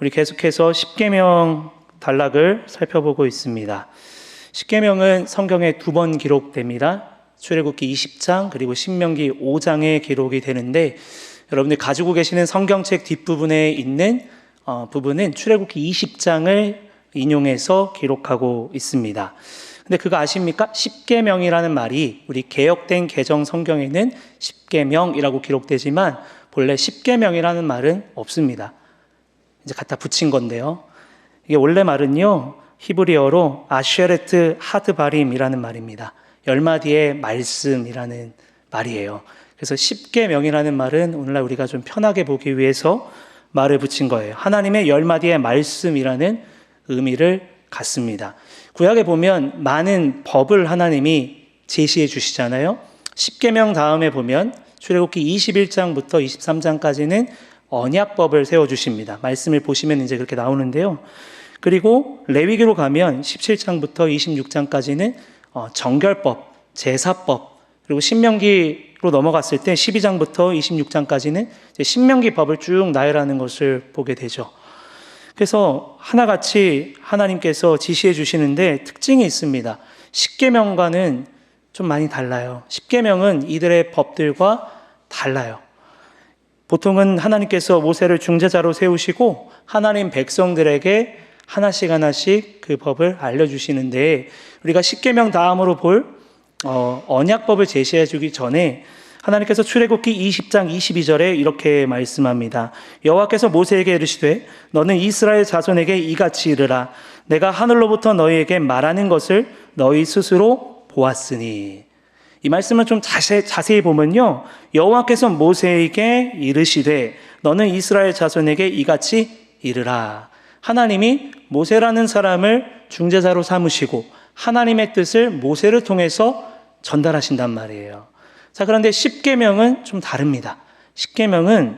우리 계속해서 십계명 단락을 살펴보고 있습니다. 십계명은 성경에 2번 기록됩니다. 출애굽기 20장 그리고 신명기 5장에 기록이 되는데, 여러분들 가지고 계시는 성경책 뒷부분에 있는 부분은 출애굽기 20장을 인용해서 기록하고 있습니다. 근데 그거 아십니까? 십계명이라는 말이 우리 개역된 개정 성경에는 십계명이라고 기록되지만 본래 십계명이라는 말은 없습니다. 이제 갖다 붙인 건데요. 이게 원래 말은요, 히브리어로 아쉐레트 하드바림이라는 말입니다. 10마디의 말씀이라는 말이에요. 그래서 십계명이라는 말은 오늘날 우리가 좀 편하게 보기 위해서 말을 붙인 거예요. 하나님의 10마디의 말씀이라는 의미를 갖습니다. 구약에 보면 많은 법을 하나님이 제시해 주시잖아요. 십계명 다음에 보면 출애굽기 21장부터 23장까지는 언약법을 세워주십니다. 말씀을 보시면 이제 그렇게 나오는데요. 그리고 레위기로 가면 17장부터 26장까지는 정결법, 제사법, 그리고 신명기로 넘어갔을 때 12장부터 26장까지는 신명기 법을 쭉 나열하는 것을 보게 되죠. 그래서 하나같이 하나님께서 지시해 주시는데 특징이 있습니다. 십계명과는 좀 많이 달라요. 십계명은 이들의 법들과 달라요. 보통은 하나님께서 모세를 중재자로 세우시고 하나님 백성들에게 하나씩 그 법을 알려주시는데, 우리가 십계명 다음으로 볼 언약법을 제시해 주기 전에 하나님께서 출애굽기 20장 22절에 이렇게 말씀합니다. 여호와께서 모세에게 이르시되 너는 이스라엘 자손에게 이같이 이르라. 내가 하늘로부터 너희에게 말하는 것을 너희 스스로 보았으니. 이 말씀을 좀 자세히 보면요, 여호와께서 모세에게 이르시되 너는 이스라엘 자손에게 이같이 이르라. 하나님이 모세라는 사람을 중재자로 삼으시고 하나님의 뜻을 모세를 통해서 전달하신단 말이에요. 자, 그런데 십계명은 좀 다릅니다. 십계명은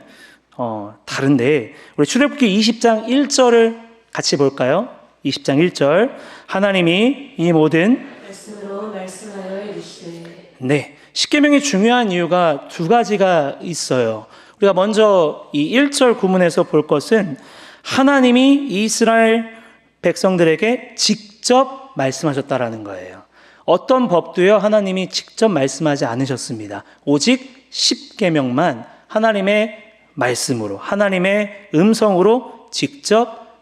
다른데 우리 출애굽기 20장 1절을 같이 볼까요? 20장 1절. 하나님이 이 모든 말씀으로 말씀하여 이르시되. 네, 십계명이 중요한 이유가 2가지가 있어요. 우리가 먼저 이 1절 구문에서 볼 것은 하나님이 이스라엘 백성들에게 직접 말씀하셨다라는 거예요. 어떤 법도요, 하나님이 직접 말씀하지 않으셨습니다. 오직 십계명만 하나님의 말씀으로, 하나님의 음성으로 직접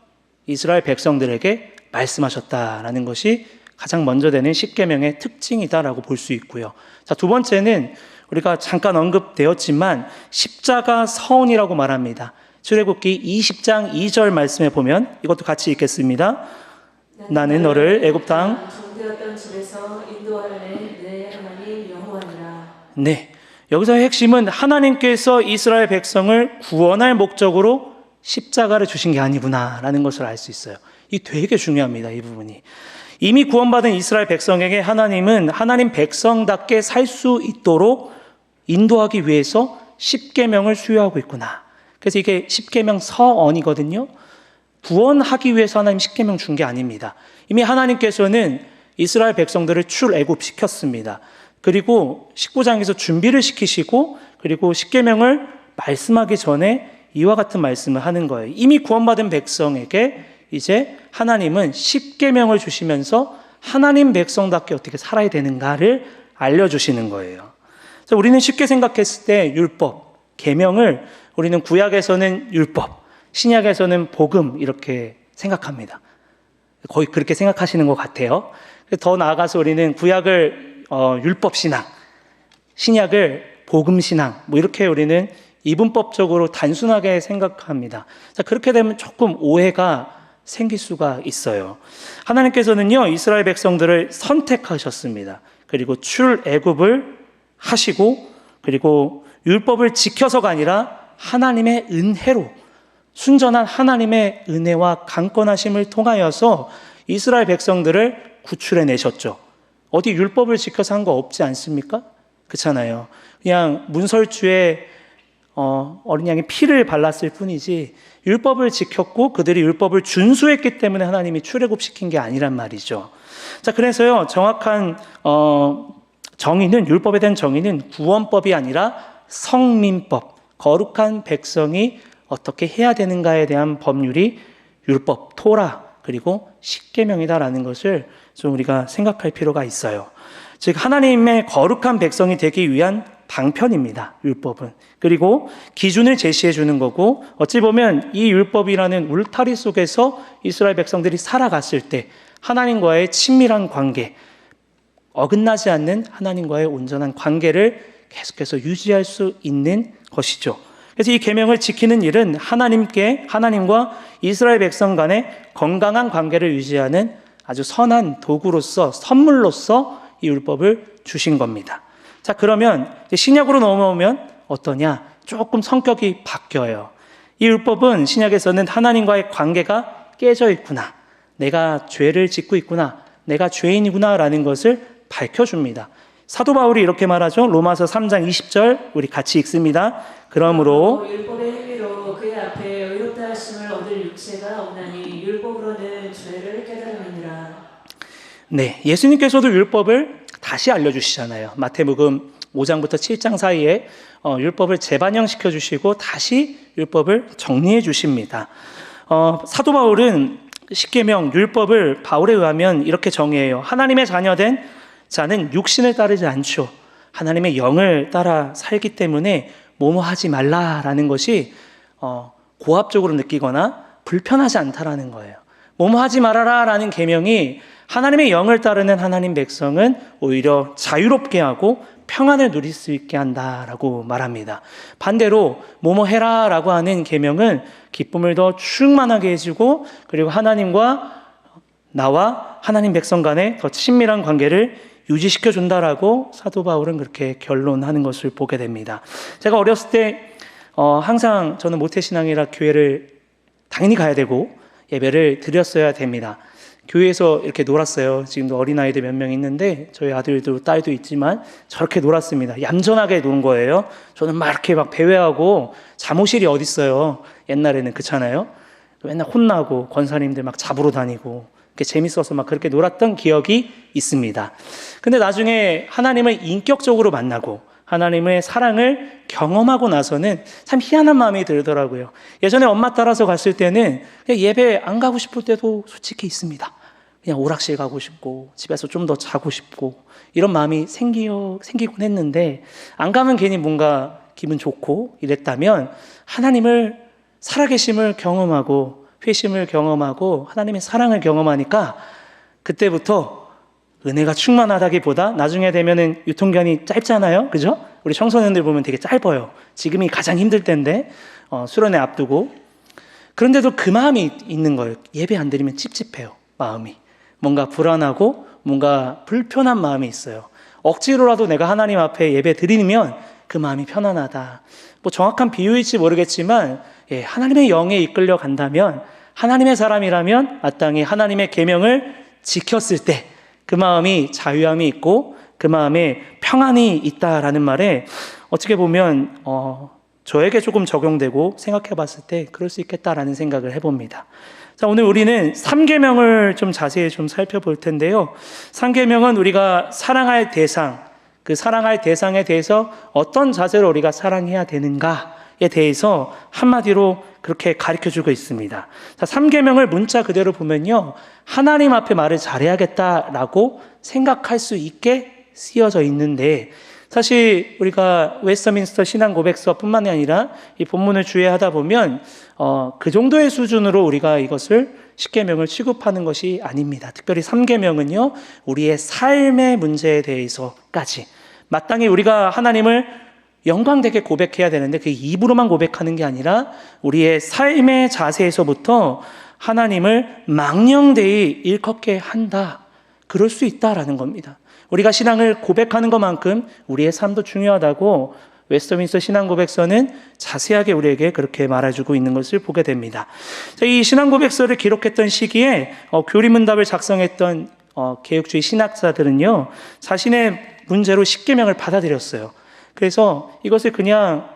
이스라엘 백성들에게 말씀하셨다라는 것이 가장 먼저 되는 십계명의 특징이다라고 볼 수 있고요. 자, 2번째는 우리가 잠깐 언급되었지만 십자가 서원이라고 말합니다. 출애굽기 20장 2절 말씀에 보면 이것도 같이 읽겠습니다. 나는 너를 애굽 땅 종되었던 집에서 인도하려는 내 하나님 여호와니라. 네, 여기서의 핵심은 하나님께서 이스라엘 백성을 구원할 목적으로 십자가를 주신 게 아니구나라는 것을 알 수 있어요. 이 되게 중요합니다. 이 부분이. 이미 구원받은 이스라엘 백성에게 하나님은 하나님 백성답게 살 수 있도록 인도하기 위해서 십계명을 수여하고 있구나. 그래서 이게 십계명 서언이거든요. 구원하기 위해서 하나님 십계명 준 게 아닙니다. 이미 하나님께서는 이스라엘 백성들을 출애굽시켰습니다. 그리고 19장에서 준비를 시키시고, 그리고 십계명을 말씀하기 전에 이와 같은 말씀을 하는 거예요. 이미 구원받은 백성에게 이제 하나님은 십계명을 주시면서 하나님 백성답게 어떻게 살아야 되는가를 알려주시는 거예요. 그래서 우리는 쉽게 생각했을 때 율법, 계명을 우리는 구약에서는 율법, 신약에서는 복음 이렇게 생각합니다. 거의 그렇게 생각하시는 것 같아요. 더 나아가서 우리는 구약을 율법신앙, 신약을 복음신앙, 이렇게 우리는 이분법적으로 단순하게 생각합니다. 자, 그렇게 되면 조금 오해가 생길 수가 있어요. 하나님께서는요, 이스라엘 백성들을 선택하셨습니다. 그리고 출애굽을 하시고, 그리고 율법을 지켜서가 아니라 하나님의 은혜로, 순전한 하나님의 은혜와 강권하심을 통하여서 이스라엘 백성들을 구출해 내셨죠. 어디 율법을 지켜서 한 거 없지 않습니까? 그렇잖아요. 그냥 문설주에 어린 양의 피를 발랐을 뿐이지 율법을 지켰고 그들이 율법을 준수했기 때문에 하나님이 출애굽시킨 게 아니란 말이죠. 자, 그래서요, 정확한 정의는, 율법에 대한 정의는 구원법이 아니라 성민법, 거룩한 백성이 어떻게 해야 되는가에 대한 법률이 율법, 토라, 그리고 십계명이다라는 것을 좀 우리가 생각할 필요가 있어요. 즉 하나님의 거룩한 백성이 되기 위한 방편입니다. 율법은. 그리고 기준을 제시해 주는 거고, 어찌 보면 이 율법이라는 울타리 속에서 이스라엘 백성들이 살아갔을 때 하나님과의 친밀한 관계, 어긋나지 않는 하나님과의 온전한 관계를 계속해서 유지할 수 있는 것이죠. 그래서 이 계명을 지키는 일은 하나님과 이스라엘 백성 간의 건강한 관계를 유지하는 아주 선한 도구로서, 선물로서 이 율법을 주신 겁니다. 자, 그러면 신약으로 넘어오면 어떠냐? 조금 성격이 바뀌어요. 이 율법은 신약에서는 하나님과의 관계가 깨져 있구나, 내가 죄를 짓고 있구나, 내가 죄인이구나 라는 것을 밝혀줍니다. 사도 바울이 이렇게 말하죠. 로마서 3장 20절 우리 같이 읽습니다. 그러므로 율법의 행위로 그의 앞에 의롭다 하심을 얻을 육체가 없나니 율법으로는 죄를 깨달음이니라. 네, 예수님께서도 율법을 다시 알려주시잖아요. 마태복음 5장부터 7장 사이에 율법을 재반영시켜 주시고 다시 율법을 정리해 주십니다. 사도 바울은 십계명 율법을 바울에 의하면 이렇게 정의해요. 하나님의 자녀된 자는 육신을 따르지 않죠. 하나님의 영을 따라 살기 때문에 뭐뭐하지 말라라는 것이 고압적으로 느끼거나 불편하지 않다라는 거예요. 뭐뭐하지 말아라라는 계명이 하나님의 영을 따르는 하나님 백성은 오히려 자유롭게 하고 평안을 누릴 수 있게 한다라고 말합니다. 반대로 뭐뭐해라라고 하는 계명은 기쁨을 더 충만하게 해주고, 그리고 하나님과 나와 하나님 백성 간의 더 친밀한 관계를 유지시켜 준다라고 사도 바울은 그렇게 결론하는 것을 보게 됩니다. 제가 어렸을 때 항상 저는 모태신앙이라 교회를 당연히 가야 되고 예배를 드렸어야 됩니다. 교회에서 이렇게 놀았어요. 지금도 어린아이들 몇 명 있는데 저희 아들도 딸도 있지만 저렇게 놀았습니다. 얌전하게 논 거예요. 저는 막 이렇게 막 배회하고, 잠옷실이 어딨어요. 옛날에는 그렇잖아요. 맨날 혼나고 권사님들 막 잡으러 다니고 재밌어서 막 그렇게 놀았던 기억이 있습니다. 근데 나중에 하나님을 인격적으로 만나고 하나님의 사랑을 경험하고 나서는 참 희한한 마음이 들더라고요. 예전에 엄마 따라서 갔을 때는 그냥 예배 안 가고 싶을 때도 솔직히 있습니다. 그냥 오락실 가고 싶고 집에서 좀 더 자고 싶고 이런 마음이 생기곤 했는데, 안 가면 괜히 뭔가 기분 좋고 이랬다면 하나님을 살아계심을 경험하고 회심을 경험하고 하나님의 사랑을 경험하니까 그때부터 은혜가 충만하다기보다, 나중에 되면은 유통기한이 짧잖아요. 그죠? 우리 청소년들 보면 되게 짧아요. 지금이 가장 힘들 때인데 수련회 앞두고. 그런데도 그 마음이 있는 거예요. 예배 안 드리면 찝찝해요. 마음이 뭔가 불안하고 뭔가 불편한 마음이 있어요. 억지로라도 내가 하나님 앞에 예배 드리면 그 마음이 편안하다. 뭐 정확한 비유일지 모르겠지만 하나님의 영에 이끌려 간다면, 하나님의 사람이라면 마땅히 하나님의 계명을 지켰을 때 그 마음이 자유함이 있고 그 마음에 평안이 있다라는 말에 어떻게 보면 저에게 조금 적용되고 생각해 봤을 때 그럴 수 있겠다라는 생각을 해봅니다. 자, 오늘 우리는 3계명을 좀 자세히 좀 살펴볼 텐데요. 3계명은 우리가 사랑할 대상, 그 사랑할 대상에 대해서 어떤 자세로 우리가 사랑해야 되는가에 대해서 한마디로 그렇게 가르쳐주고 있습니다. 자, 3계명을 문자 그대로 보면요, 하나님 앞에 말을 잘해야겠다라고 생각할 수 있게 쓰여져 있는데, 사실 우리가 웨스터민스터 신앙 고백서뿐만이 아니라 이 본문을 주의하다 보면 그 정도의 수준으로 우리가 이것을 십계명을 취급하는 것이 아닙니다. 특별히 3계명은요, 우리의 삶의 문제에 대해서까지 마땅히 우리가 하나님을 영광되게 고백해야 되는데, 그 입으로만 고백하는 게 아니라 우리의 삶의 자세에서부터 하나님을 망령되이 일컫게 한다, 그럴 수 있다라는 겁니다. 우리가 신앙을 고백하는 것만큼 우리의 삶도 중요하다고 웨스터민스터 신앙 고백서는 자세하게 우리에게 그렇게 말해주고 있는 것을 보게 됩니다. 이 신앙 고백서를 기록했던 시기에 교리문답을 작성했던 개혁주의 신학자들은요, 자신의 문제로 십계명을 받아들였어요. 그래서 이것을 그냥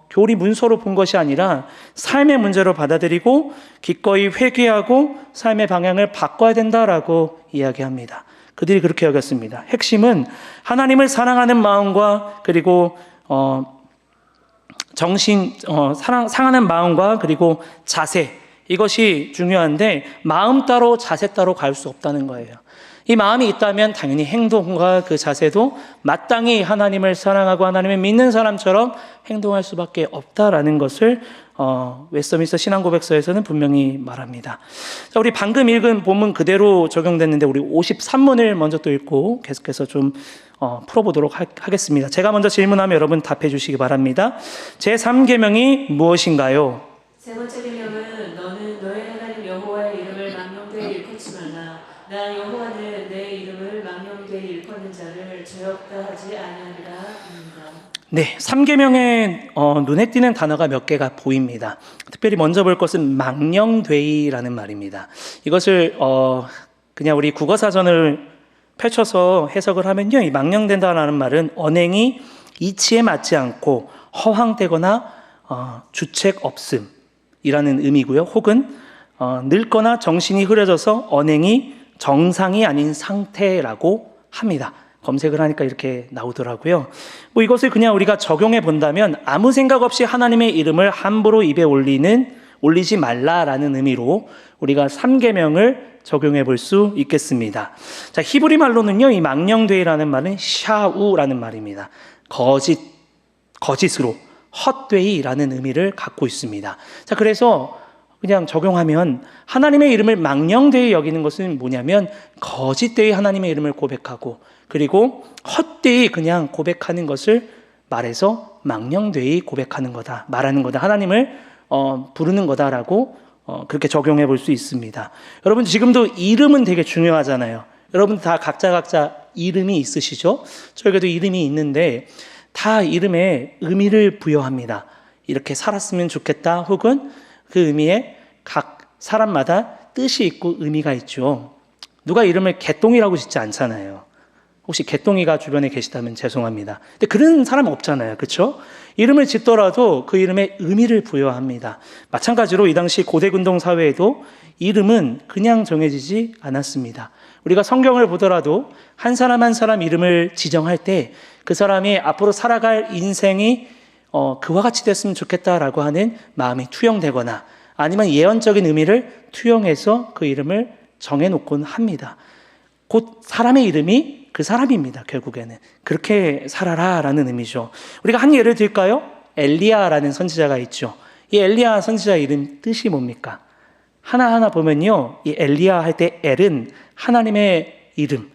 교리 문서로 본 것이 아니라 삶의 문제로 받아들이고 기꺼이 회개하고 삶의 방향을 바꿔야 된다라고 이야기합니다. 그들이 그렇게 여겼습니다. 핵심은 하나님을 사랑하는 마음과 그리고 상하는 마음과 그리고 자세, 이것이 중요한데 마음 따로 자세 따로 갈 수 없다는 거예요. 이 마음이 있다면 당연히 행동과 그 자세도 마땅히 하나님을 사랑하고 하나님을 믿는 사람처럼 행동할 수밖에 없다라는 것을 웨스트민스터 신앙고백서에서는 분명히 말합니다. 자, 우리 방금 읽은 본문 그대로 적용됐는데 우리 53문을 먼저 또 읽고 계속해서 좀 풀어보도록 하겠습니다. 제가 먼저 질문하면 여러분 답해 주시기 바랍니다. 제3계명이 무엇인가요? 세 번째 계명은 너는 너의 하나님 여호와의 이름을 망령되이 일컫지 말라. 나 여호와는 내 이름을 망령되이 일컫는 자를 죄없다 하지 아니하리라 입니다. 네, 3계명에 눈에 띄는 단어가 몇 개가 보입니다. 특별히 먼저 볼 것은 망령되이라는 말입니다. 이것을 그냥 우리 국어사전을 펼쳐서 해석을 하면요, 이 망령된다라는 말은 언행이 이치에 맞지 않고 허황되거나 주책 없음이라는 의미고요. 혹은 늙거나 정신이 흐려져서 언행이 정상이 아닌 상태라고 합니다. 검색을 하니까 이렇게 나오더라고요. 뭐 이것을 그냥 우리가 적용해 본다면 아무 생각 없이 하나님의 이름을 함부로 입에 올리지 말라라는 의미로 우리가 3계명을 적용해 볼 수 있겠습니다. 자, 히브리 말로는요, 이 망령되이라는 말은 샤우라는 말입니다. 거짓으로 헛되이라는 의미를 갖고 있습니다. 자, 그래서 그냥 적용하면 하나님의 이름을 망령되이 여기는 것은 뭐냐면 거짓되이 하나님의 이름을 고백하고 그리고 헛되이 그냥 고백하는 것을 말해서 망령되이 고백하는 거다, 말하는 거다, 하나님을 부르는 거다라고 그렇게 적용해 볼 수 있습니다. 여러분 지금도 이름은 되게 중요하잖아요. 여러분 다 각자 이름이 있으시죠? 저에게도 이름이 있는데 다 이름에 의미를 부여합니다. 이렇게 살았으면 좋겠다, 혹은 그 의미에 각 사람마다 뜻이 있고 의미가 있죠. 누가 이름을 개똥이라고 짓지 않잖아요. 혹시 개똥이가 주변에 계시다면 죄송합니다. 근데 그런 사람은 없잖아요. 그렇죠? 이름을 짓더라도 그 이름에 의미를 부여합니다. 마찬가지로 이 당시 고대근동 사회에도 이름은 그냥 정해지지 않았습니다. 우리가 성경을 보더라도 한 사람 한 사람 이름을 지정할 때 그 사람이 앞으로 살아갈 인생이 그와 같이 됐으면 좋겠다라고 하는 마음이 투영되거나 아니면 예언적인 의미를 투영해서 그 이름을 정해놓곤 합니다. 곧 사람의 이름이 그 사람입니다. 결국에는 그렇게 살아라라는 의미죠. 우리가 한 예를 들까요? 엘리야라는 선지자가 있죠. 이 엘리야 선지자 이름 뜻이 뭡니까? 하나하나 보면요, 이 엘리야 할 때 엘은 하나님의 이름,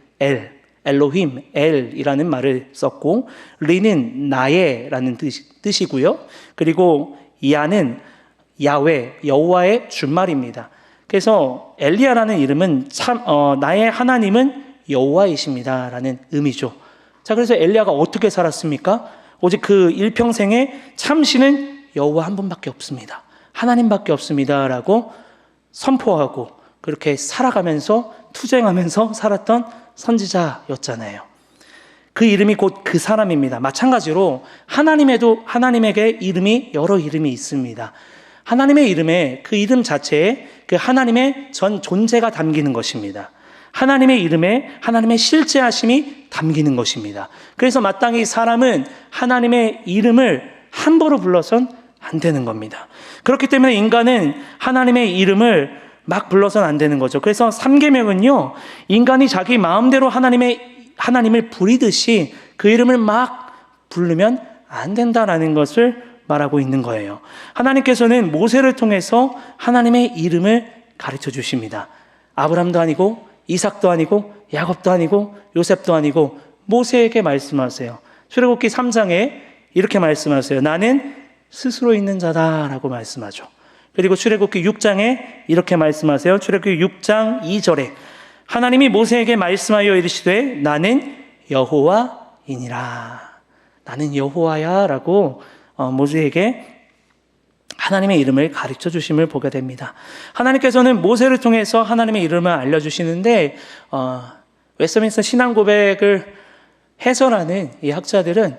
엘로힘, 엘이라는 말을 썼고, 리는 나의라는 뜻이고요. 그리고 야는 야훼, 여호와의 준말입니다. 그래서 엘리야라는 이름은 나의 하나님은 여호와이십니다라는 의미죠. 자, 그래서 엘리야가 어떻게 살았습니까? 오직 그 일평생에 참신은 여호와 한 분밖에 없습니다. 하나님밖에 없습니다라고 선포하고 그렇게 살아가면서 투쟁하면서 살았던 선지자였잖아요. 그 이름이 곧 그 사람입니다. 마찬가지로 하나님에게 이름이 여러 이름이 있습니다. 하나님의 이름에 그 이름 자체에 그 하나님의 전 존재가 담기는 것입니다. 하나님의 이름에 하나님의 실제하심이 담기는 것입니다. 그래서 마땅히 사람은 하나님의 이름을 함부로 불러선 안 되는 겁니다. 그렇기 때문에 인간은 하나님의 이름을 막 불러서는 안 되는 거죠. 그래서 3계명은요, 인간이 자기 마음대로 하나님을 부리듯이 그 이름을 막 부르면 안 된다라는 것을 말하고 있는 거예요. 하나님께서는 모세를 통해서 하나님의 이름을 가르쳐 주십니다. 아브람도 아니고 이삭도 아니고 야곱도 아니고 요셉도 아니고 모세에게 말씀하세요. 출애굽기 3장에 이렇게 말씀하세요. 나는 스스로 있는 자다라고 말씀하죠. 그리고 출애굽기 6장에 이렇게 말씀하세요. 출애굽기 6장 2절에 하나님이 모세에게 말씀하여 이르시되 나는 여호와이니라. 나는 여호와야 라고 모세에게 하나님의 이름을 가르쳐 주심을 보게 됩니다. 하나님께서는 모세를 통해서 하나님의 이름을 알려주시는데 웨스트민스터 신앙고백을 해설하는 이 학자들은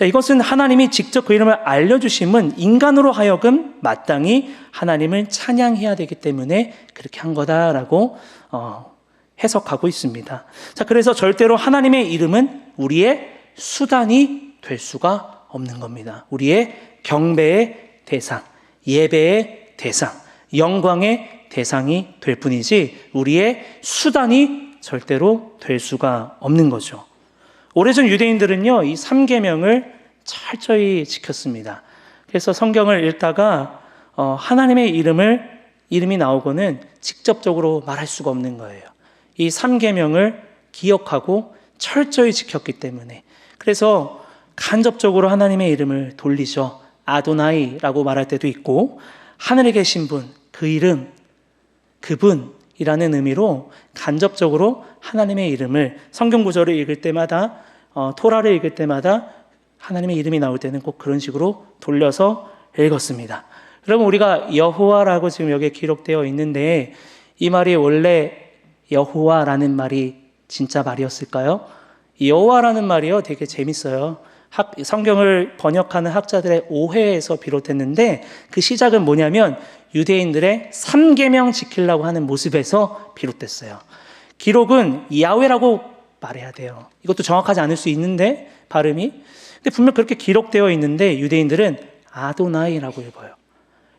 이것은 하나님이 직접 그 이름을 알려주심은 인간으로 하여금 마땅히 하나님을 찬양해야 되기 때문에 그렇게 한 거다라고 해석하고 있습니다. 자, 그래서 절대로 하나님의 이름은 우리의 수단이 될 수가 없는 겁니다. 우리의 경배의 대상, 예배의 대상, 영광의 대상이 될 뿐이지 우리의 수단이 절대로 될 수가 없는 거죠. 오래전 유대인들은요, 이 3계명을 철저히 지켰습니다. 그래서 성경을 읽다가 하나님의 이름이 나오고는 직접적으로 말할 수가 없는 거예요. 이 3계명을 기억하고 철저히 지켰기 때문에. 그래서 간접적으로 하나님의 이름을 돌리죠. 아도나이라고 말할 때도 있고, 하늘에 계신 분, 그 이름, 그분이라는 의미로 간접적으로 하나님의 이름을 성경 구절을 읽을 때마다, 토라를 읽을 때마다 하나님의 이름이 나올 때는 꼭 그런 식으로 돌려서 읽었습니다. 여러분, 우리가 여호와라고 지금 여기에 기록되어 있는데 이 말이 원래 여호와라는 말이 진짜 말이었을까요? 여호와라는 말이요, 되게 재밌어요. 성경을 번역하는 학자들의 오해에서 비롯했는데 그 시작은 뭐냐면 유대인들의 3계명 지키려고 하는 모습에서 비롯됐어요. 기록은 야훼라고 말해야 돼요. 이것도 정확하지 않을 수 있는데 발음이. 근데 분명 그렇게 기록되어 있는데 유대인들은 아도나이라고 읽어요.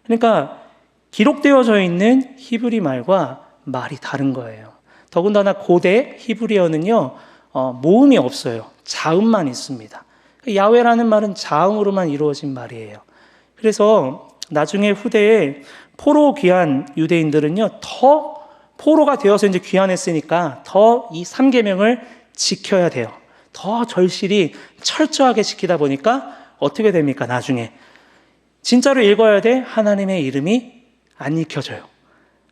그러니까 기록되어져 있는 히브리 말과 말이 다른 거예요. 더군다나 고대 히브리어는요, 모음이 없어요. 자음만 있습니다. 야훼라는 말은 자음으로만 이루어진 말이에요. 그래서 나중에 후대에 포로 귀한 유대인들은요, 더 포로가 되어서 이제 귀환했으니까 더 이 3계명을 지켜야 돼요. 더 절실히 철저하게 지키다 보니까 어떻게 됩니까? 나중에 진짜로 읽어야 돼 하나님의 이름이 안 읽혀져요.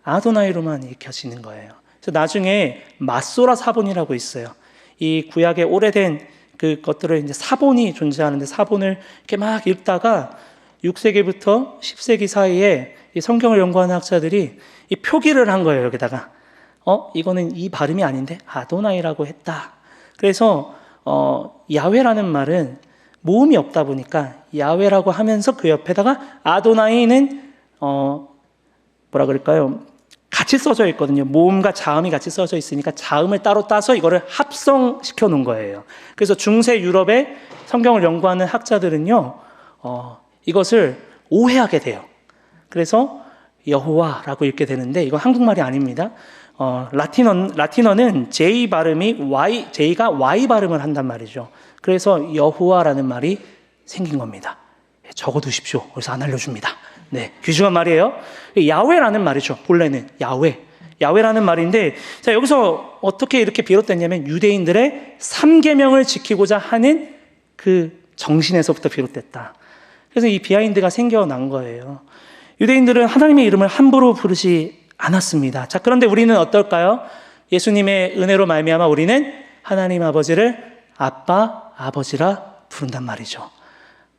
아도나이로만 읽혀지는 거예요. 그래서 나중에 마소라 사본이라고 있어요. 이 구약의 오래된 그 것들을 이제 사본이 존재하는데 사본을 이렇게 막 읽다가 6세기부터 10세기 사이에 이 성경을 연구하는 학자들이 이 표기를 한 거예요. 여기다가 이거는 이 발음이 아닌데 아도나이라고 했다. 그래서 야훼라는 말은 모음이 없다 보니까 야훼라고 하면서 그 옆에다가 아도나이는 뭐라 그럴까요? 같이 써져 있거든요. 모음과 자음이 같이 써져 있으니까 자음을 따로 따서 이거를 합성시켜 놓은 거예요. 그래서 중세 유럽의 성경을 연구하는 학자들은요, 이것을 오해하게 돼요. 그래서 여호와라고 읽게 되는데 이건 한국말이 아닙니다. 라틴어는 J 발음이 J가 Y 발음을 한단 말이죠. 그래서 여호와라는 말이 생긴 겁니다. 적어두십시오. 그래서 안 알려줍니다. 네, 귀중한 말이에요. 야훼라는 말이죠. 본래는 야훼라는 말인데, 자, 여기서 어떻게 이렇게 비롯됐냐면 유대인들의 3계명을 지키고자 하는 그 정신에서부터 비롯됐다. 그래서 이 비하인드가 생겨난 거예요. 유대인들은 하나님의 이름을 함부로 부르지 않았습니다. 자, 그런데 우리는 어떨까요? 예수님의 은혜로 말미암아 우리는 하나님 아버지를 아빠, 아버지라 부른단 말이죠.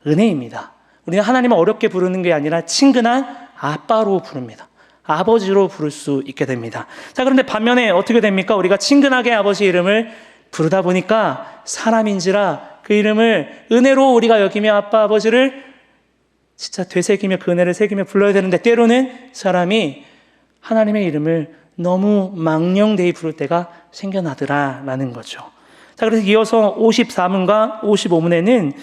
은혜입니다. 우리는 하나님을 어렵게 부르는 게 아니라 친근한 아빠로 부릅니다. 아버지로 부를 수 있게 됩니다. 자, 그런데 반면에 어떻게 됩니까? 우리가 친근하게 아버지 이름을 부르다 보니까 사람인지라 그 이름을 은혜로 우리가 여기며 아빠, 아버지를 진짜 되새기며 그 은혜를 새기며 불러야 되는데 때로는 사람이 하나님의 이름을 너무 망령되이 부를 때가 생겨나더라라는 거죠. 자, 그래서 이어서 54문과 55문에는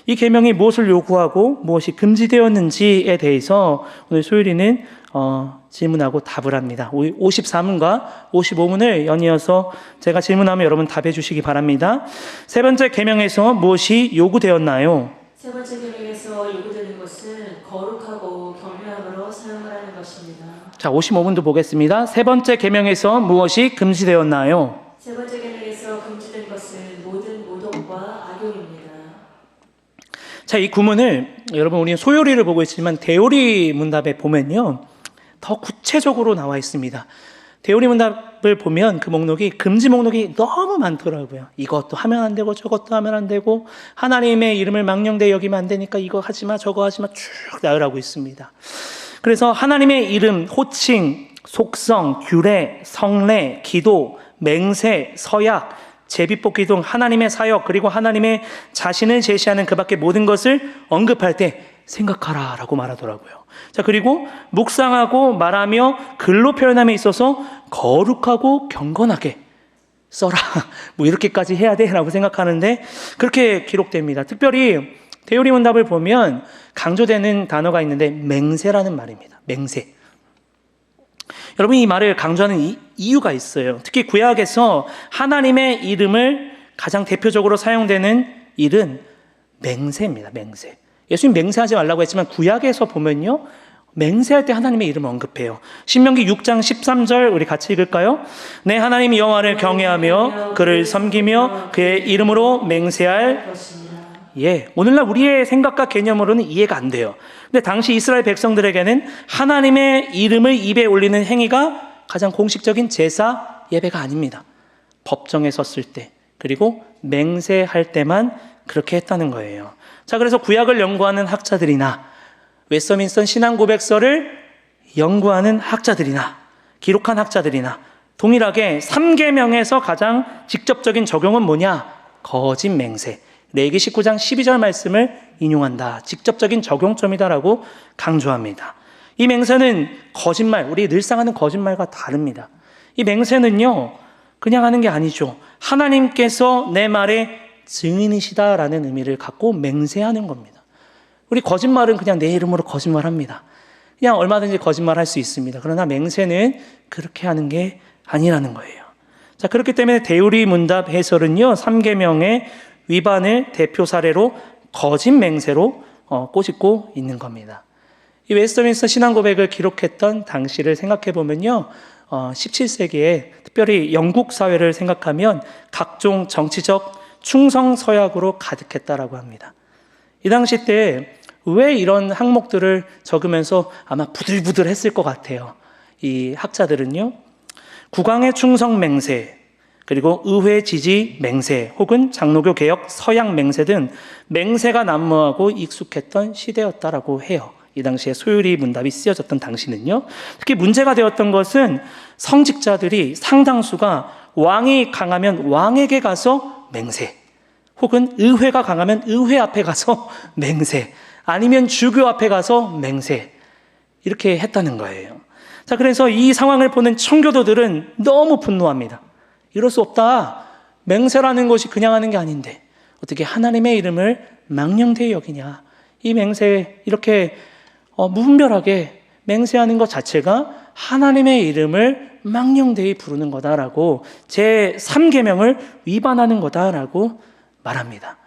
이 계명이 무엇을 요구하고 무엇이 금지되었는지에 대해서 오늘 소율이는 질문하고 답을 합니다. 54문과 55문을 연이어서 제가 질문하면 여러분 답해 주시기 바랍니다. 세 번째 계명에서 무엇이 요구되었나요? 세 번째 계명에서 요구되는 것은 거룩하고 경외함으로 사용하라는 것입니다. 자, 55문도 보겠습니다. 세 번째 계명에서 무엇이 금지되었나요? 세 번째 계명에서 금지된 것은 모든 모독과 악용입니다. 자, 이 구문을 여러분 우리는 소요리를 보고 있지만 대요리 문답에 보면요, 더 구체적으로 나와 있습니다. 대요리 문답을 보면 그 목록이 금지 목록이 너무 많더라고요. 이것도 하면 안 되고 저것도 하면 안 되고 하나님의 이름을 망령되이 여기면 안 되니까 이거 하지 마 저거 하지 마 쭉 나열하고 있습니다. 그래서 하나님의 이름, 호칭, 속성, 규례, 성례, 기도, 맹세, 서약, 제비뽑기 등 하나님의 사역 그리고 하나님의 자신을 제시하는 그 밖의 모든 것을 언급할 때 생각하라 라고 말하더라고요. 자, 그리고 묵상하고 말하며 글로 표현함에 있어서 거룩하고 경건하게 써라 뭐 이렇게까지 해야 돼 라고 생각하는데 그렇게 기록됩니다. 특별히 대요리 문답을 보면 강조되는 단어가 있는데 맹세라는 말입니다. 맹세. 여러분, 이 말을 강조하는 이유가 있어요. 특히 구약에서 하나님의 이름을 가장 대표적으로 사용되는 일은 맹세입니다. 맹세. 예수님 맹세하지 말라고 했지만 구약에서 보면요, 맹세할 때 하나님의 이름을 언급해요. 신명기 6장 13절 우리 같이 읽을까요? 내 하나님 여호와를 경외하며 그를 섬기며 그의 이름으로 맹세할 것입니다. 오늘날 우리의 생각과 개념으로는 이해가 안 돼요. 근데 당시 이스라엘 백성들에게는 하나님의 이름을 입에 올리는 행위가 가장 공식적인 제사 예배가 아닙니다. 법정에 섰을 때, 그리고 맹세할 때만 그렇게 했다는 거예요. 자, 그래서 구약을 연구하는 학자들이나 웨스터민스터 신앙고백서를 연구하는 학자들이나 기록한 학자들이나 동일하게 3계명에서 가장 직접적인 적용은 뭐냐? 거짓 맹세. 레위기 19장 12절 말씀을 인용한다. 직접적인 적용점이다라고 강조합니다. 이 맹세는 거짓말, 우리 늘상 하는 거짓말과 다릅니다. 이 맹세는요, 그냥 하는 게 아니죠. 하나님께서 내 말에 증인이시다라는 의미를 갖고 맹세하는 겁니다. 우리 거짓말은 그냥 내 이름으로 거짓말합니다. 그냥 얼마든지 거짓말할 수 있습니다. 그러나 맹세는 그렇게 하는 게 아니라는 거예요. 자, 그렇기 때문에 대우리 문답 해설은요, 3계명의 위반을 대표 사례로 거짓 맹세로 꼬집고 있는 겁니다. 이 웨스터민스터 신앙고백을 기록했던 당시를 생각해 보면요, 17세기에 특별히 영국 사회를 생각하면 각종 정치적 충성 서약으로 가득했다라고 합니다. 이 당시 때 왜 이런 항목들을 적으면서 아마 부들부들 했을 것 같아요. 이 학자들은요, 국왕의 충성 맹세, 그리고 의회 지지 맹세, 혹은 장로교 개혁 서양 맹세 등 맹세가 난무하고 익숙했던 시대였다라고 해요. 이 당시에 소유리 문답이 쓰여졌던 당시는요. 특히 문제가 되었던 것은 성직자들이 상당수가 왕이 강하면 왕에게 가서 맹세, 혹은 의회가 강하면 의회 앞에 가서 맹세, 아니면 주교 앞에 가서 맹세, 이렇게 했다는 거예요. 자, 그래서 이 상황을 보는 청교도들은 너무 분노합니다. 이럴 수 없다. 맹세라는 것이 그냥 하는 게 아닌데 어떻게 하나님의 이름을 망령되이 여기냐. 이 맹세, 이렇게 무분별하게 맹세하는 것 자체가 하나님의 이름을 망령되이 부르는 거다라고, 제3계명을 위반하는 거다라고 말합니다.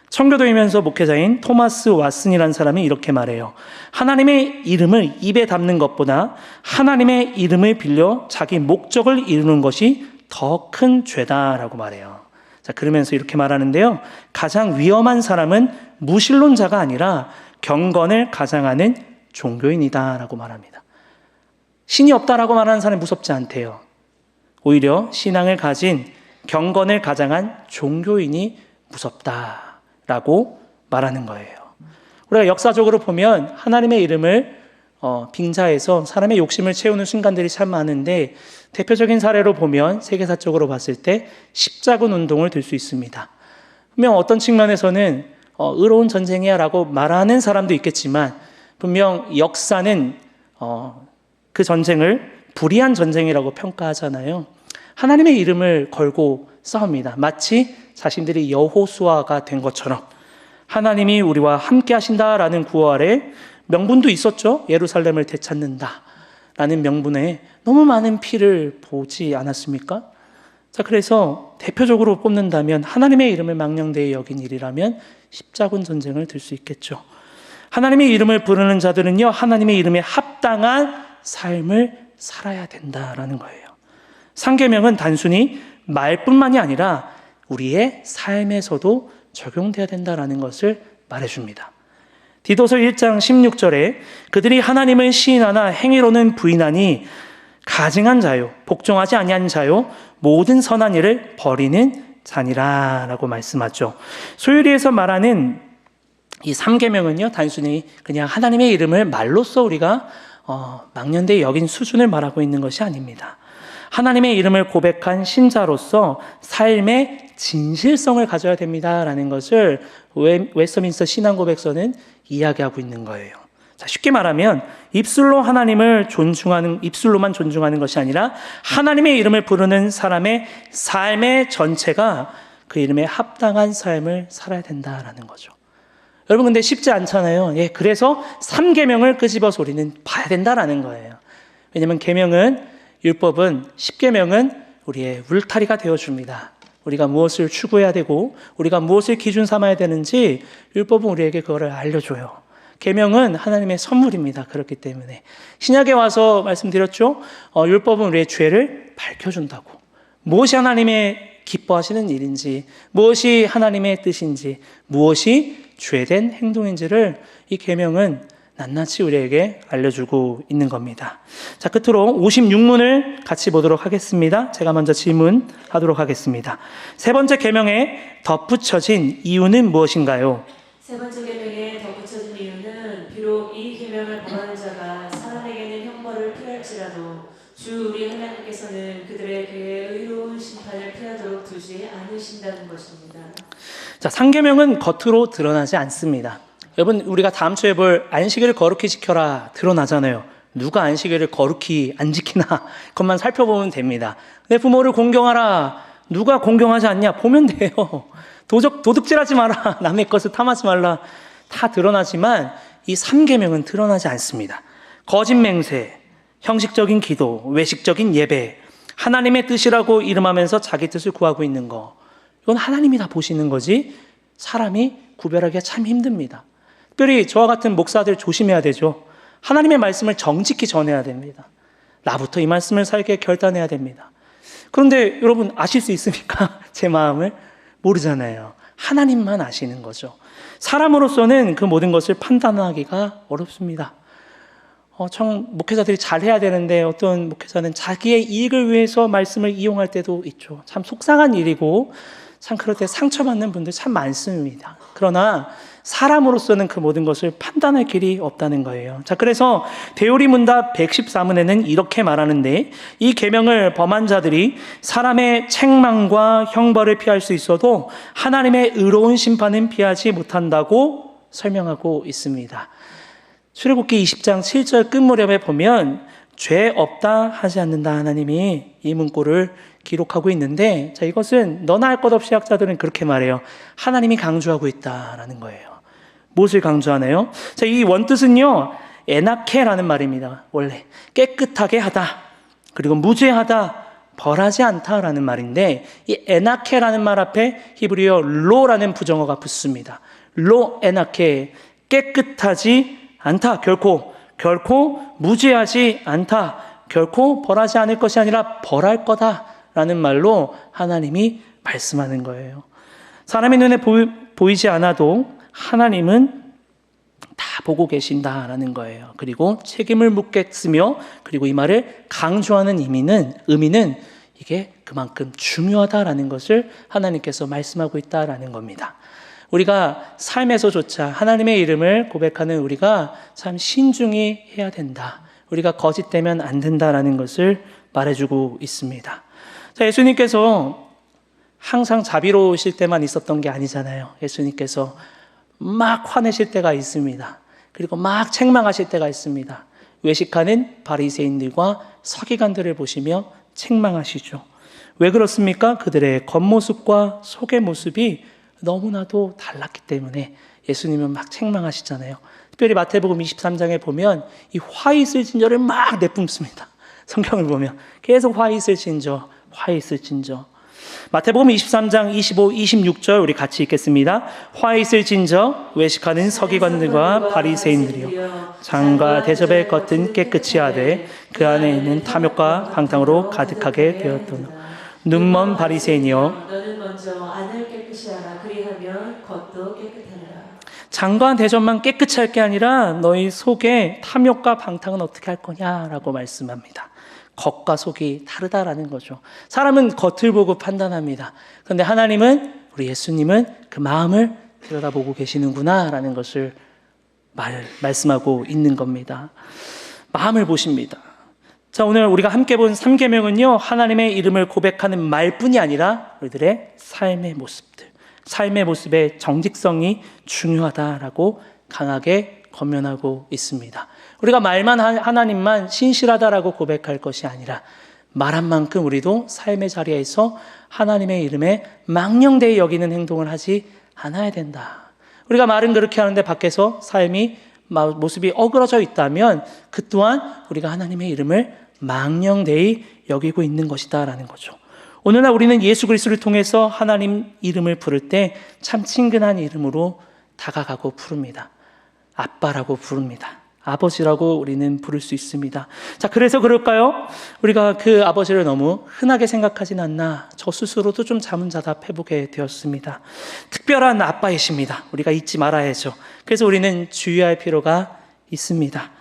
청교도이면서 목회자인 토마스 왓슨이라는 사람이 이렇게 말해요. 하나님의 이름을 입에 담는 것보다 하나님의 이름을 빌려 자기 목적을 이루는 것이 더 큰 죄다라고 말해요. 자, 그러면서 이렇게 말하는데요, 가장 위험한 사람은 무신론자가 아니라 경건을 가장하는 종교인이다라고 말합니다. 신이 없다라고 말하는 사람이 무섭지 않대요. 오히려 신앙을 가진 경건을 가장한 종교인이 무섭다라고 말하는 거예요. 우리가 역사적으로 보면 하나님의 이름을 빙자해서 사람의 욕심을 채우는 순간들이 참 많은데, 대표적인 사례로 보면 세계사적으로 봤을 때 십자군 운동을 들 수 있습니다. 분명 어떤 측면에서는 의로운 전쟁이야 라고 말하는 사람도 있겠지만, 분명 역사는 그 전쟁을 불의한 전쟁이라고 평가하잖아요. 하나님의 이름을 걸고 싸웁니다. 마치 자신들이 여호수아가 된 것처럼 하나님이 우리와 함께 하신다라는 구호 아래 명분도 있었죠. 예루살렘을 되찾는다 라는 명분에 너무 많은 피를 보지 않았습니까? 자, 그래서 대표적으로 꼽는다면 하나님의 이름을 망령되이 여긴 일이라면 십자군 전쟁을 들 수 있겠죠. 하나님의 이름을 부르는 자들은요, 하나님의 이름에 합당한 삶을 살아야 된다라는 거예요. 3계명은 단순히 말뿐만이 아니라 우리의 삶에서도 적용돼야 된다라는 것을 말해줍니다. 디도서 1장 16절에 그들이 하나님을 시인하나 행위로는 부인하니 가증한 자요, 복종하지 아니한 자요, 모든 선한 일을 버리는 자니라 라고 말씀하죠. 소유리에서 말하는 이 3계명은요, 단순히 그냥 하나님의 이름을 말로써 우리가 망령되이 여긴 수준을 말하고 있는 것이 아닙니다. 하나님의 이름을 고백한 신자로서 삶의 진실성을 가져야 됩니다라는 것을 웨스터민스터 신앙고백서는 이야기하고 있는 거예요. 자, 쉽게 말하면 입술로만 존중하는 것이 아니라 하나님의 이름을 부르는 사람의 삶의 전체가 그 이름에 합당한 삶을 살아야 된다라는 거죠. 여러분, 근데 쉽지 않잖아요. 그래서 3계명을 끄집어서 우리는 봐야 된다라는 거예요. 왜냐하면 계명은, 율법은, 십계명은 우리의 울타리가 되어줍니다. 우리가 무엇을 추구해야 되고 우리가 무엇을 기준 삼아야 되는지 율법은 우리에게 그거를 알려줘요. 계명은 하나님의 선물입니다. 그렇기 때문에 신약에 와서 말씀드렸죠. 율법은 우리의 죄를 밝혀준다고. 무엇이 하나님의 기뻐하시는 일인지, 무엇이 하나님의 뜻인지, 무엇이 죄된 행동인지를 이 계명은 낱낱이 우리에게 알려주고 있는 겁니다. 자, 끝으로 56문을 같이 보도록 하겠습니다. 제가 먼저 질문하도록 하겠습니다. 세 번째 계명에 덧붙여진 이유는 무엇인가요? 세 번째 계명에 덧붙여진 이유는 비록 이 계명을 범하는 자가 사람에게는 형벌을 피할지라도 주 우리 하나님께서는 그들의 그의 의로운 심판을 피하도록 두지 않으신다는 것입니다. 자, 상계명은 겉으로 드러나지 않습니다. 여러분, 우리가 다음 주에 볼 안식일을 거룩히 지켜라 드러나잖아요. 누가 안식일을 거룩히 안 지키나 그것만 살펴보면 됩니다. 내 부모를 공경하라, 누가 공경하지 않냐 보면 돼요. 도둑질하지 마라, 남의 것을 탐하지 말라, 다 드러나지만 이 3계명은 드러나지 않습니다. 거짓 맹세, 형식적인 기도, 외식적인 예배, 하나님의 뜻이라고 이름하면서 자기 뜻을 구하고 있는 거, 이건 하나님이 다 보시는 거지 사람이 구별하기가 참 힘듭니다. 특별히 저와 같은 목사들 조심해야 되죠. 하나님의 말씀을 정직히 전해야 됩니다. 나부터 이 말씀을 살게 결단해야 됩니다. 그런데 여러분 아실 수 있습니까? 제 마음을 모르잖아요. 하나님만 아시는 거죠. 사람으로서는 그 모든 것을 판단하기가 어렵습니다. 목회자들이 잘해야 되는데 어떤 목회자는 자기의 이익을 위해서 말씀을 이용할 때도 있죠. 참 속상한 일이고 참 그럴 때 상처받는 분들 참 많습니다. 그러나 사람으로서는 그 모든 것을 판단할 길이 없다는 거예요. 자, 그래서 대요리 문답 114문에는 이렇게 말하는데, 이 계명을 범한 자들이 사람의 책망과 형벌을 피할 수 있어도 하나님의 의로운 심판은 피하지 못한다고 설명하고 있습니다. 출애굽기 20장 7절 끝 무렵에 보면 죄 없다 하지 않는다 하나님이 이 문구를 기록하고 있는데, 자, 이것은 너나 할 것 없이 학자들은 그렇게 말해요. 하나님이 강조하고 있다라는 거예요. 무엇을 강조하나요? 자, 이 원뜻은요, 에나케라는 말입니다. 원래 깨끗하게 하다, 그리고 무죄하다, 벌하지 않다라는 말인데, 이 에나케라는 말 앞에 히브리어 로라는 부정어가 붙습니다. 로 에나케, 깨끗하지 않다, 결코 무죄하지 않다, 결코 벌하지 않을 것이 아니라 벌할 거다라는 말로 하나님이 말씀하는 거예요. 사람의 눈에 보이지 않아도 하나님은 다 보고 계신다라는 거예요. 그리고 책임을 묻겠으며, 그리고 이 말을 강조하는 의미는 이게 그만큼 중요하다라는 것을 하나님께서 말씀하고 있다라는 겁니다. 우리가 삶에서조차 하나님의 이름을 고백하는 우리가 참 신중히 해야 된다, 우리가 거짓되면 안 된다라는 것을 말해주고 있습니다. 자, 예수님께서 항상 자비로우실 때만 있었던 게 아니잖아요. 예수님께서 막 화내실 때가 있습니다. 그리고 막 책망하실 때가 있습니다. 외식하는 바리새인들과 서기관들을 보시며 책망하시죠. 왜 그렇습니까? 그들의 겉모습과 속의 모습이 너무나도 달랐기 때문에 예수님은 막 책망하시잖아요. 특별히 마태복음 23장에 보면 이 화 있을 진저를 막 내뿜습니다. 성경을 보면 계속 화 있을 진저. 마태복음 23장 25, 26절 우리 같이 읽겠습니다. 화 있을 진저 외식하는 서기관들과 바리새인들이여, 잔과 대접의 겉은 깨끗이 하되 그 안에 있는 탐욕과 방탕으로 가득하게 되었도다. 눈먼 바리새인이여, 너는 먼저 안을 깨끗이 하라. 그리하면 겉도 깨끗하리라. 잔과 대접만 깨끗이 할 게 아니라 너희 속에 탐욕과 방탕은 어떻게 할 거냐라고 말씀합니다. 겉과 속이 다르다라는 거죠. 사람은 겉을 보고 판단합니다. 그런데 하나님은, 우리 예수님은 그 마음을 들여다보고 계시는구나라는 것을 말씀하고 있는 겁니다. 마음을 보십니다. 자, 오늘 우리가 함께 본 3계명은요, 하나님의 이름을 고백하는 말뿐이 아니라 우리들의 삶의 모습의 정직성이 중요하다라고 강하게 권면하고 있습니다. 우리가 말만 하나님만 신실하다라고 고백할 것이 아니라 말한 만큼 우리도 삶의 자리에서 하나님의 이름에 망령되이 여기는 행동을 하지 않아야 된다. 우리가 말은 그렇게 하는데 밖에서 삶이 모습이 어그러져 있다면 그 또한 우리가 하나님의 이름을 망령되이 여기고 있는 것이다라는 거죠. 오늘날 우리는 예수 그리스도를 통해서 하나님 이름을 부를 때 참 친근한 이름으로 다가가고 부릅니다. 아빠라고 부릅니다. 아버지라고 우리는 부를 수 있습니다. 자, 그래서 그럴까요? 우리가 그 아버지를 너무 흔하게 생각하진 않나, 저 스스로도 좀 자문자답해보게 되었습니다. 특별한 아빠이십니다. 우리가 잊지 말아야죠. 그래서 우리는 주의할 필요가 있습니다.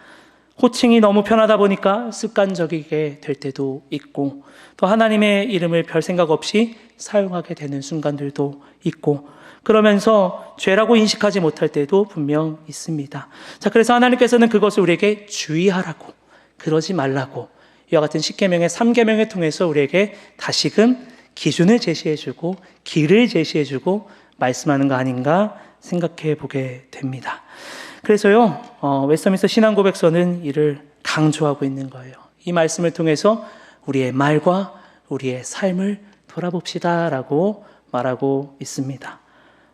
호칭이 너무 편하다 보니까 습관적이게 될 때도 있고, 또 하나님의 이름을 별 생각 없이 사용하게 되는 순간들도 있고, 그러면서 죄라고 인식하지 못할 때도 분명 있습니다. 자, 그래서 하나님께서는 그것을 우리에게 주의하라고, 그러지 말라고, 이와 같은 십계명의 3계명을 통해서 우리에게 다시금 기준을 제시해주고 길을 제시해주고 말씀하는 거 아닌가 생각해 보게 됩니다. 그래서요, 웨스터민스터 신앙고백서는 이를 강조하고 있는 거예요. 이 말씀을 통해서 우리의 말과 우리의 삶을 돌아봅시다라고 말하고 있습니다.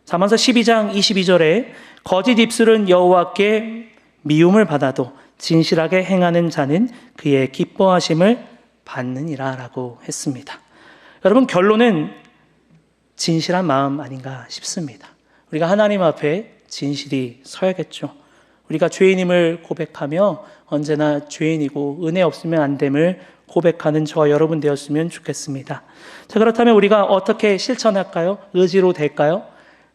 잠언서 12장 22절에 거짓 입술은 여호와께 미움을 받아도 진실하게 행하는 자는 그의 기뻐하심을 받느니라 라고 했습니다. 여러분, 결론은 진실한 마음 아닌가 싶습니다. 우리가 하나님 앞에 진실이 서야겠죠. 우리가 죄인임을 고백하며 언제나 죄인이고 은혜 없으면 안 됨을 고백하는 저와 여러분 되었으면 좋겠습니다. 자, 그렇다면 우리가 어떻게 실천할까요? 의지로 될까요?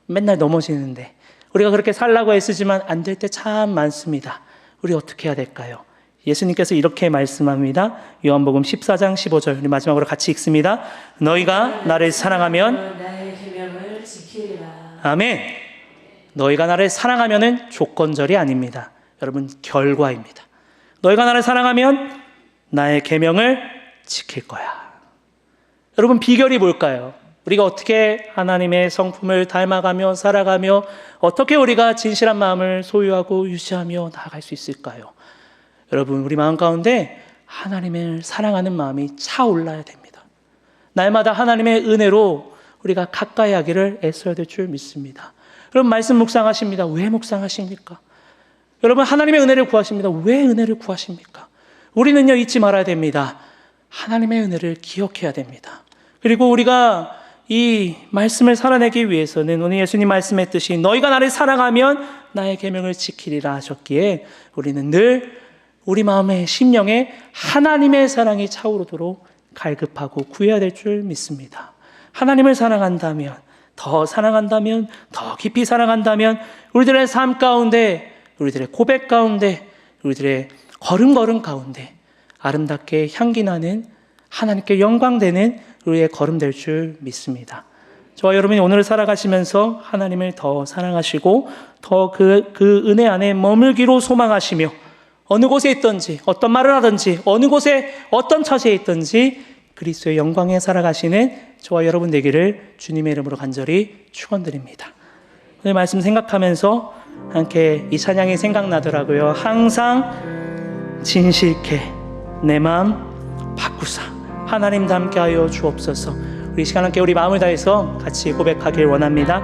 맨날 넘어지는데, 우리가 그렇게 살라고 애쓰지만 안 될 때 참 많습니다. 우리 어떻게 해야 될까요? 예수님께서 이렇게 말씀합니다. 요한복음 14장 15절, 우리 마지막으로 같이 읽습니다. 너희가 나를 사랑하면 나의 계명을 지키리라. 아멘. 너희가 나를 사랑하면은 조건절이 아닙니다. 여러분, 결과입니다. 너희가 나를 사랑하면 나의 계명을 지킬 거야. 여러분, 비결이 뭘까요? 우리가 어떻게 하나님의 성품을 닮아가며 살아가며 어떻게 우리가 진실한 마음을 소유하고 유지하며 나아갈 수 있을까요? 여러분, 우리 마음 가운데 하나님을 사랑하는 마음이 차올라야 됩니다. 날마다 하나님의 은혜로 우리가 가까이 하기를 애써야 될 줄 믿습니다. 여러분, 말씀 묵상하십니다. 왜 묵상하십니까? 여러분, 하나님의 은혜를 구하십니다. 왜 은혜를 구하십니까? 우리는요, 잊지 말아야 됩니다. 하나님의 은혜를 기억해야 됩니다. 그리고 우리가 이 말씀을 살아내기 위해서는 오늘 예수님 말씀했듯이 너희가 나를 사랑하면 나의 계명을 지키리라 하셨기에 우리는 늘 우리 마음의 심령에 하나님의 사랑이 차오르도록 갈급하고 구해야 될 줄 믿습니다. 하나님을 사랑한다면, 더 사랑한다면, 더 깊이 사랑한다면 우리들의 삶 가운데, 우리들의 고백 가운데, 우리들의 걸음걸음 가운데 아름답게 향기나는 하나님께 영광되는 우리의 걸음 될 줄 믿습니다. 저와 여러분이 오늘을 살아가시면서 하나님을 더 사랑하시고 더 그 은혜 안에 머물기로 소망하시며 어느 곳에 있든지 어떤 말을 하든지 어느 곳에 어떤 처지에 있든지 그리스도의 영광에 살아가시는 저와 여러분 되기를 주님의 이름으로 간절히 축원드립니다. 오늘 말씀 생각하면서 함께 이 찬양이 생각나더라고요. 항상 진실케 내 마음 바꾸사 하나님 닮게 하여 주옵소서. 우리 시간 함께 우리 마음을 다해서 같이 고백하길 원합니다.